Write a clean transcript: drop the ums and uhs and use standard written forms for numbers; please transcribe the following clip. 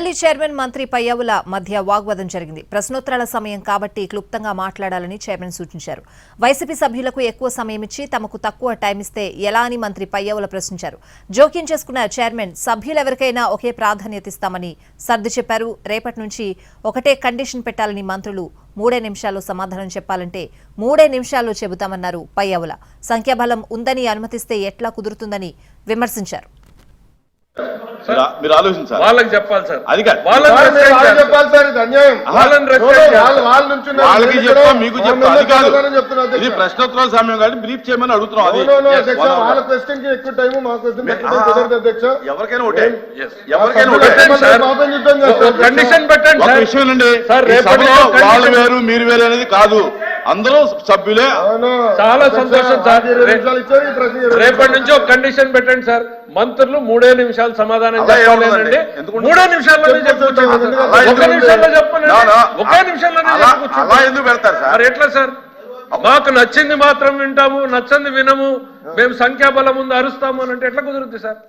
Assembly chairman మంత్రి పయ్యావుల మధ్య వాగ్వాదం జరిగింది. ప్రశ్నోత్తరాల సమయం కాబట్టి క్లుప్తంగా మాట్లాడాలని చైర్మన్ సూచించారు. వైసీపీ సభ్యులకు ఎక్కువ సమయం ఇచ్చి తమకు తక్కువ టైం ఇస్తే ఎలా అని మంత్రి పయ్యావుల ప్రశ్నించారు. జోక్యం చేసుకున్న చైర్మన్ సభ్యులెవరికైనా ఒకే ప్రాధాన్యత ఇస్తామని సర్ది చెప్పారు. రేపటి నుంచి ఒకటే కండిషన్ పెట్టాలని మంత్రులు 3 నిమిషాల్లో సమాధానం చెప్పాలంటే 3 నిమిషాల్లో చెబుతామన్నారు పయ్యావుల. సంఖ్యాబలం ఉందని అనుమతిస్తే ఎట్లా కుదురుతుందని విమర్శించారు. మీరు ఆలోచించాలి, వాళ్ళకి చెప్పాలి సార్. అది చెప్పాలి సార్, ఇది అన్యాయం. వాళ్ళకి చెప్తాం, మీకు చెప్తాం, అది కాదు. ఇది ప్రశ్నోత్తరాల సమయం కాబట్టి బ్రీఫ్ చేయమని అడుగుతున్నాం. అది ఎవరికైనా ఒకటే, ఎవరికైనా ఒకటే కండిషన్ పెట్టండి. ఒక విషయం అండి, వాళ్ళు వేరు మీరు వేరు అనేది కాదు, అందరూ సభ్యులే. చాలా సంతోషం సార్. రేపటి నుంచి ఒక కండిషన్ పెట్టండి సార్. మంత్రులు 3 నిమిషాలు సమాధానం చెప్పాలండి. 3 నిమిషాల్లోనే చెప్పుకోవచ్చు. 1 నిమిషాల్లో చెప్పండి. 1 నిమిషాల్లోనే చెప్పుకోవచ్చు. అలా ఎందుకు పెడతారు సార్? ఎట్లా సార్? మాకు నచ్చింది మాత్రం వింటాము, నచ్చంది వినము, మేము సంఖ్యాబలం ముందు అరుస్తాము అని అంటే ఎట్లా కుదురుద్ది సార్?